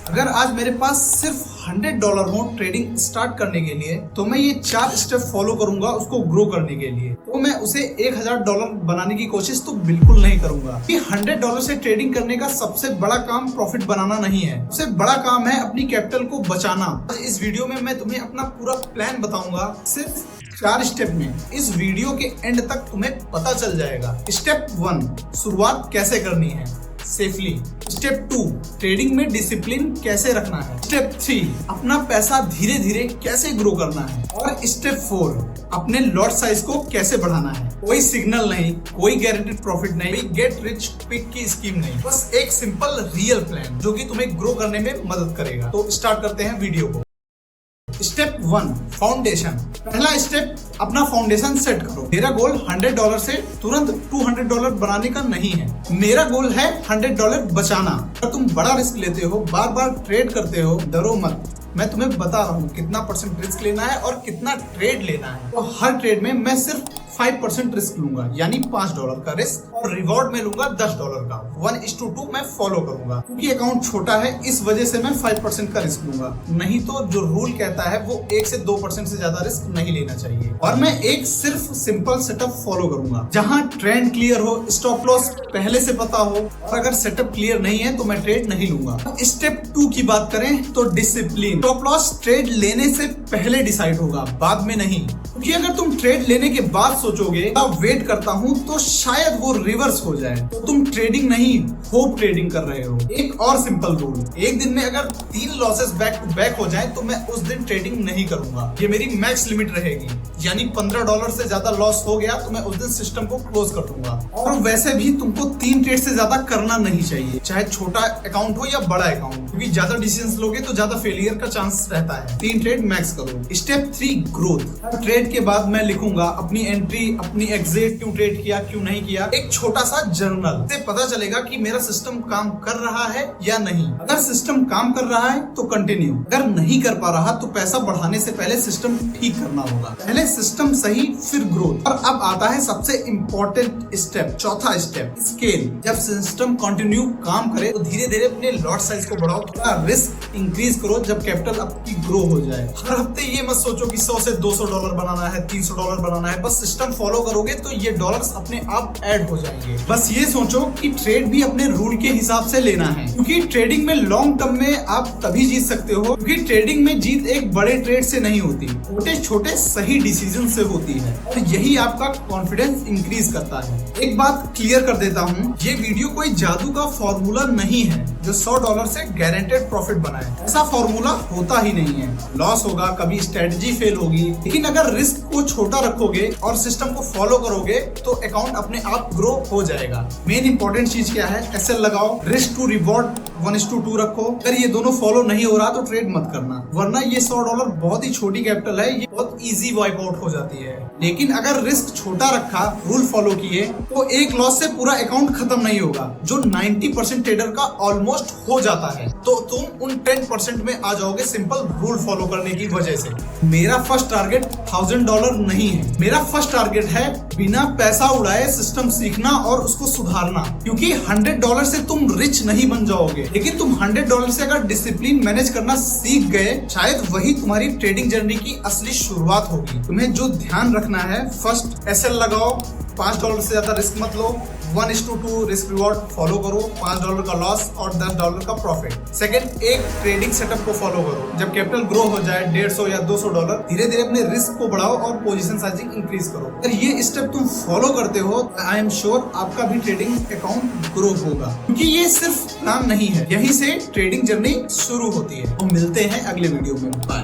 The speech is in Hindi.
अगर आज मेरे पास सिर्फ $100 हो ट्रेडिंग स्टार्ट करने के लिए, तो मैं ये 4 स्टेप फॉलो करूंगा उसको ग्रो करने के लिए। तो मैं उसे $1000 बनाने की कोशिश तो बिल्कुल नहीं करूंगा। कि $100 से ट्रेडिंग करने का सबसे बड़ा काम प्रॉफिट बनाना नहीं है, सबसे बड़ा काम है अपनी कैपिटल को बचाना। इस वीडियो में मैं तुम्हें अपना पूरा प्लान बताऊंगा सिर्फ 4 स्टेप में। इस वीडियो के एंड तक तुम्हें पता चल जाएगा। स्टेप 1, शुरुआत कैसे करनी है सेफली। स्टेप 2, ट्रेडिंग में डिसिप्लिन कैसे रखना है। स्टेप 3, अपना पैसा धीरे धीरे कैसे ग्रो करना है। और स्टेप 4, अपने लॉट साइज को कैसे बढ़ाना है। कोई सिग्नल नहीं, कोई गारंटेड प्रॉफिट नहीं, गेट रिच क्विक की स्कीम नहीं, बस एक सिंपल रियल प्लान जो कि तुम्हें ग्रो करने में मदद करेगा। तो स्टार्ट करते हैं वीडियो को। Step 1, foundation. पहला स्टेप, अपना फाउंडेशन सेट करो। मेरा गोल $100 से तुरंत $200 बनाने का नहीं है। मेरा गोल है $100 बचाना। अगर तुम बड़ा रिस्क लेते हो, बार बार ट्रेड करते हो, डरो मत। मैं तुम्हें बता रहा हूँ कितना परसेंट रिस्क लेना है और कितना ट्रेड लेना है। तो हर ट्रेड में मैं सिर्फ 5% रिस्क लूंगा, यानी $5 का रिस्क, और रिवॉर्ड में लूंगा $10 का। 1:2 मैं फॉलो करूंगा। क्योंकि अकाउंट छोटा है, इस वजह से मैं 5% का रिस्क लूंगा। नहीं तो जो रूल कहता है वो 1 से 2% से ज्यादा रिस्क नहीं लेना चाहिए। और मैं एक सिर्फ सिंपल सेटअप फॉलो करूंगा, जहाँ ट्रेंड क्लियर हो, स्टॉप लॉस पहले से पता हो, और अगर सेटअप क्लियर नहीं है तो मैं ट्रेड नहीं लूंगा। स्टेप 2 की बात करें तो डिसिप्लिन। स्टॉप लॉस ट्रेड लेने से पहले डिसाइड होगा, बाद में नहीं। क्योंकि अगर तुम ट्रेड लेने के बाद सोचोगे वेट करता हूँ तो शायद वो रिवर्स हो जाए, तो तुम ट्रेडिंग नहीं होप ट्रेडिंग कर रहे हो। एक और सिंपल रूल, एक दिन में अगर 3 लॉसेस बैक टू बैक हो जाए तो मैं उस दिन ट्रेडिंग नहीं करूंगा। ये मेरी मैक्स लिमिट रहेगी, यानी $15 से ज्यादा लॉस हो गया तो मैं उस दिन सिस्टम को क्लोज कर दूंगा। और वैसे भी तुमको 3 ट्रेड से ज्यादा करना नहीं चाहिए, चाहे छोटा अकाउंट हो या बड़ा अकाउंट, क्योंकि ज्यादा डिसीजन लोगे तो ज्यादा फेलियर का चांस रहता है। 3 ट्रेड मैक्स करो। Step 3, growth. ट्रेड के बाद मैं लिखूंगा अपनी एंट्री, अपनी एग्जिट, क्यों ट्रेड किया, क्यों नहीं किया, एक छोटा सा जर्नल से पता चलेगा कि मेरा सिस्टम काम कर रहा है या नहीं। अगर सिस्टम काम कर रहा है तो कंटिन्यू, अगर नहीं कर पा रहा तो पैसा बढ़ाने से पहले सिस्टम ठीक करना होगा। पहले सिस्टम सही, फिर ग्रोथ। और अब आता है सबसे इम्पोर्टेंट स्टेप, चौथा स्टेप, स्केल। जब सिस्टम कंटिन्यू काम करे तो धीरे धीरे अपने लॉट साइज को बढ़ाओ, थोड़ा रिस्क इंक्रीज करो जब कैपिटल आपकी ग्रो हो जाए। हर हफ्ते ये मत सोचो कि $100 से $200 बनाना है, $300 बनाना है। बस सिस्टम फॉलो करोगे तो ये डॉलर्स अपने आप ऐड हो जाएंगे। बस ये सोचो कि ट्रेड भी अपने रूल के हिसाब से लेना है, क्योंकि ट्रेडिंग में लॉन्ग टर्म में आप तभी जीत सकते हो, क्योंकि ट्रेडिंग में जीत एक बड़े ट्रेड से नहीं होती, छोटे छोटे सही डिसीजन से होती है। और यही आपका कॉन्फिडेंस इंक्रीज करता है। एक बात क्लियर कर देता हूँ, ये वीडियो कोई जादू का फॉर्मूला नहीं है जो $100 से गारंटेड प्रॉफिट बनाए। ऐसा फॉर्मूला होता ही नहीं है। लॉस होगा, कभी स्ट्रेटजी फेल होगी, लेकिन अगर रिस्क को छोटा रखोगे और सिस्टम को फॉलो करोगे तो अकाउंट अपने आप ग्रो हो जाएगा। मेन इंपॉर्टेंट चीज क्या है, एसएल लगाओ, रिस्क टू रिवॉर्ड 1:2 रखो। अगर ये दोनों फॉलो नहीं हो रहा तो ट्रेड मत करना, वरना ये $100 बहुत ही छोटी कैपिटल है, ये बहुत इजी वाइप आउट हो जाती है। लेकिन अगर रिस्क छोटा रखा, रूल फॉलो किए, तो एक लॉस से पूरा अकाउंट खत्म नहीं होगा, जो 90% ट्रेडर का ऑलमोस्ट हो जाता है। तो तुम उन 10% में आ जाओगे सिंपल रूल फॉलो करने की वजह से। मेरा फर्स्ट टारगेट $1000 नहीं है, मेरा फर्स्ट टारगेट है बिना पैसा उड़ाए सिस्टम सीखना और उसको सुधारना। क्योंकि $100 से तुम रिच नहीं बन जाओगे, लेकिन तुम $100 से अगर डिसिप्लिन मैनेज करना सीख गए, शायद वही तुम्हारी ट्रेडिंग जर्नी की असली शुरुआत होगी। तुम्हें जो ध्यान रखना है, फर्स्ट एसएल लगाओ, $5 से ज्यादा रिस्क मत लो, 1:2 रिस्क रिवॉर्ड फॉलो करो, $5 का लॉस और $10 का प्रॉफिट। सेकंड, एक ट्रेडिंग सेटअप को फॉलो करो। जब कैपिटल ग्रो हो जाए $150 या $200, धीरे धीरे अपने रिस्क को बढ़ाओ और पोजीशन साइजिंग इंक्रीज करो। अगर ये स्टेप तुम फॉलो करते हो, आई एम श्योर आपका भी ट्रेडिंग अकाउंट ग्रो होगा। क्योंकि ये सिर्फ प्लान नहीं है, यहीं से ट्रेडिंग जर्नी शुरू होती है। तो मिलते हैं अगले वीडियो में। बाय।